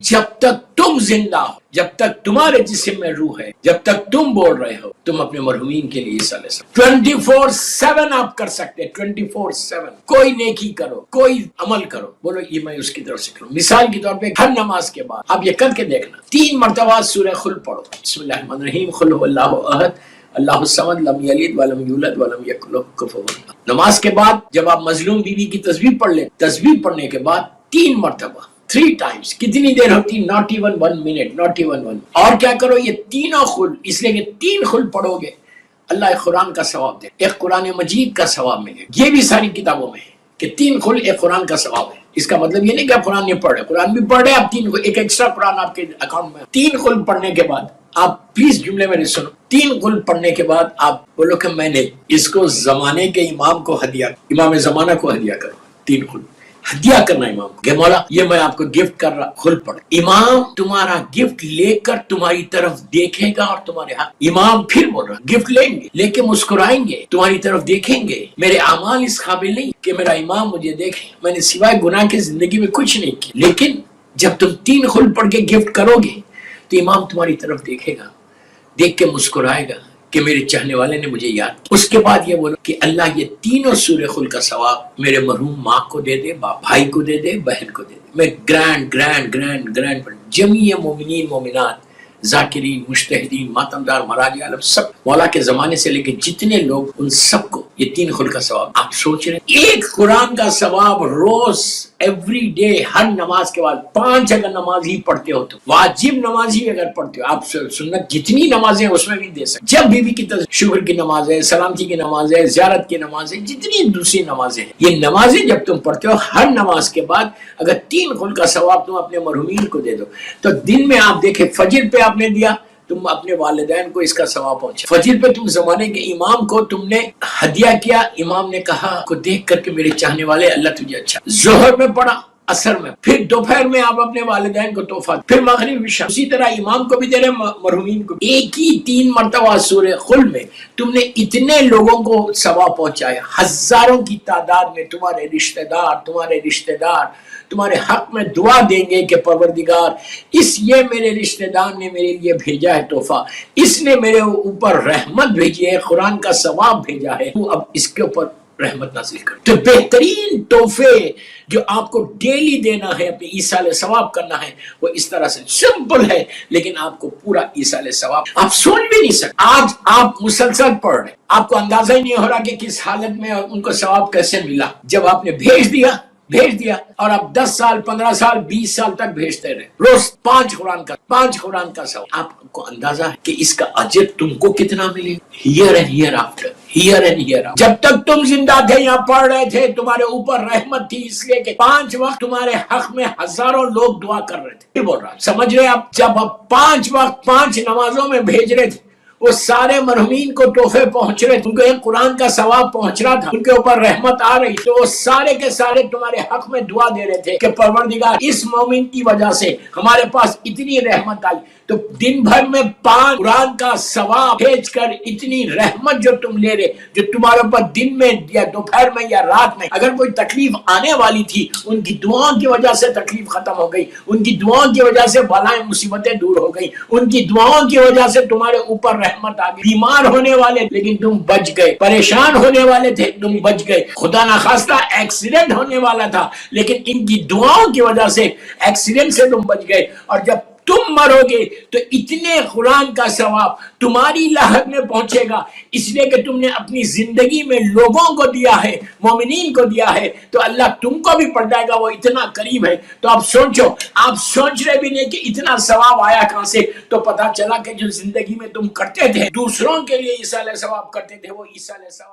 جب تک تم زندہ ہو، جب تک تمہارے جسم میں روح ہے، جب تک تم بول رہے ہو، تم اپنے مرحومین کے لیے حصہ لے سکتے 24/7 آپ کر سکتے 24/7 کوئی نیکی کرو، کوئی عمل کرو، بولو یہ میں اس کی طرف سے کروں۔ مثال کے طور پہ ہر نماز کے بعد آپ یہ کر کے دیکھنا، 3 مرتبہ سورہ خل پڑھو، بسم اللہ الرحمن الرحیم، قل هو اللہ احد اللہ الصمد لم یلد ولم یولد ولم یکن لہ کفوا احد۔ نماز کے بعد جب آپ مظلوم بیوی کی تسبیح پڑھ لیں، تسبیح پڑھنے کے بعد 3 مرتبہ 3 times، کتنی دیر ہوتی؟ not even 1 minute، not even 1۔ اور کیا کرو، یہ تینوں خل، اس لیے کہ 3 خل پڑھو گے اللہ ایک قرآن کا ثواب دے، ایک قرآن مجید کا ثواب ملے۔ یہ بھی ساری کتابوں میں ہے کہ 3 خل ایک قرآن کا ثواب ہے۔ اس کا مطلب یہ نہیں کہ آپ قرآن نہیں پڑھ رہے، قرآن بھی پڑھ رہے، آپ 3 ایک ایکسٹرا قرآن آپ کے اکاؤنٹ میں۔ 3 خل پڑھنے کے بعد آپ پلیز جملے میں سنو، 3 خل پڑھنے کے بعد آپ بولو کہ میں نے اس کو زمانے کے امام کو ہدیہ، امام زمانہ کو ہدیہ کرو۔ 3 خل ہدیہ کرنا امام کو کہ مولا یہ میں آپ کو گفٹ کر رہا، خل پڑھ۔ امام تمہارا گفٹ لے کر تمہاری طرف دیکھے گا اور تمہارے حق، امام پھر بول رہا گفٹ لیں گے لے کے مسکرائیں گے، تمہاری طرف دیکھیں گے۔ میرے اعمال اس قابل نہیں کہ میرا امام مجھے دیکھے، میں نے سوائے گناہ کی زندگی میں کچھ نہیں کیا، لیکن جب تم 3 خل پڑھ کے گفٹ کرو گے تو امام تمہاری طرف دیکھے گا، دیکھ کے مسکرائے گا کہ میرے چاہنے والے نے مجھے یاد کیا۔ اس کے بعد یہ بولو کہ اللہ یہ تینوں سورہ خل کا ثواب میرے مرحوم ماں کو دے دے، بھائی کو دے دے، بہن کو دے دے۔ میں گرینڈ جمیع مومنین مومنات، ذاکرین، مجتہدین، ماتمدار، مراجع عالم، سب مولا کے زمانے سے لے کے جتنے لوگ، ان سب کو یہ 3 خل کا ثواب۔ آپ سوچ رہے ہیں ایک قرآن کا ثواب روز، ایوری ڈے، ہر نماز کے بعد 5 اگر نماز ہی پڑھتے ہو تو، واجب نماز ہی اگر پڑھتے ہو آپ، سنت جتنی نمازیں اس میں بھی دے سکتے۔ جب بیوی کی شکر کی نماز ہے، سلامتی کی نماز ہے، زیارت کی نماز ہے، جتنی دوسری نمازیں ہیں، یہ نمازیں جب تم پڑھتے ہو ہر نماز کے بعد اگر 3 خل کا ثواب تم اپنے مرحومین کو دے دو تو دن میں آپ دیکھیں فجر پہ آپ نے دیا، تم اپنے والدین کو اس کا ثواب پہنچا۔ فجر پہ تم زمانے کے امام کو تم نے ہدیہ کیا، امام نے کہا کو دیکھ کر کے میرے چاہنے والے اللہ تجھے اچھا۔ ظہر میں پڑھا، عصر میں، پھر دوپہر میں آپ اپنے والدین کو تحفہ، پھر مغرب عشاء، اسی طرح امام کو بھی دے رہے، مرحومین کو بھی۔ ایک ہی 3 مرتبہ سورہ خل میں تم نے اتنے لوگوں کو ثواب پہنچایا، ہزاروں کی تعداد میں تمہارے رشتہ دار تمہارے حق میں دعا دیں گے کہ پروردگار یہ میرے رشتہ دار نے میرے لیے بھیجا ہے تحفہ، اس نے میرے اوپر رحمت بھیجی ہے، قرآن کا ثواب بھیجا ہے، تو اب اس کے اوپر رحمت نازل کر۔ تو بہترین تحفے جو آپ کو ڈیلی دینا ہے، اپنے ایصال ثواب کرنا ہے، وہ اس طرح سے سمپل ہے، لیکن آپ کو پورا ایصال ثواب آپ سوچ بھی نہیں سکتے۔ آج آپ مسلسل پڑھ رہے، آپ کو اندازہ ہی نہیں ہو رہا کہ کس حالت میں ان کو ثواب کیسے ملا۔ جب آپ نے بھیج دیا اور آپ 10 سال، 15 سال، 20 سال تک بھیجتے رہے، روز 5 قرآن کا ثواب، آپ کو اندازہ ہے کہ اس کا اجر تم کو کتنا ملے ہیئر اینڈ ہیئر آفٹر۔ جب تک تم زندہ تھے، یہاں پڑھ رہے تھے، تمہارے اوپر رحمت تھی، اس لیے کہ 5 وقت تمہارے حق میں ہزاروں لوگ دعا کر رہے تھے۔ بول رہا سمجھ رہے آپ؟ جب آپ 5 وقت 5 نمازوں میں بھیج رہے تھے، وہ سارے مرحومین کو تحفے پہنچ رہے تھے، ان کو ایک قرآن کا ثواب پہنچ رہا تھا، ان کے اوپر رحمت آ رہی، تو وہ سارے کے سارے تمہارے حق میں دعا دے رہے تھے کہ پروردگار اس مومن کی وجہ سے ہمارے پاس اتنی رحمت آئی۔ تو دن بھر میں 5 قرآن کا ثواب بھیج کر اتنی رحمت جو تم لے رہے، جو تمہارے اوپر دن میں یا دوپہر میں یا رات میں اگر کوئی تکلیف آنے والی تھی، ان کی دعاؤں کی وجہ سے تکلیف ختم ہو گئی، ان کی دعاؤں کی وجہ سے بلائیں مصیبتیں دور ہو گئی، ان کی دعاؤں کی وجہ سے تمہارے اوپر رحمت آ گئی۔ بیمار ہونے والے لیکن تم بچ گئے، پریشان ہونے والے تھے تم بچ گئے، خدا نخواستہ ایکسیڈنٹ ہونے والا تھا لیکن ان کی دعاؤں کی وجہ سے ایکسیڈنٹ سے تم بچ گئے، اور جب تم مرو گے تو اتنے قرآن کا ثواب تمہاری لاحق میں پہنچے گا، اس لیے کہ تم نے اپنی زندگی میں لوگوں کو دیا ہے، مومنین کو دیا ہے، تو اللہ تم کو بھی پڑ جائے گا، وہ اتنا کریم ہے۔ تو آپ سوچو، آپ سوچ رہے بھی نہیں کہ اتنا ثواب آیا کہاں سے، تو پتا چلا کہ جو زندگی میں تم کرتے تھے، دوسروں کے لیے ایصال ثواب کرتے تھے، وہ ایصال ثواب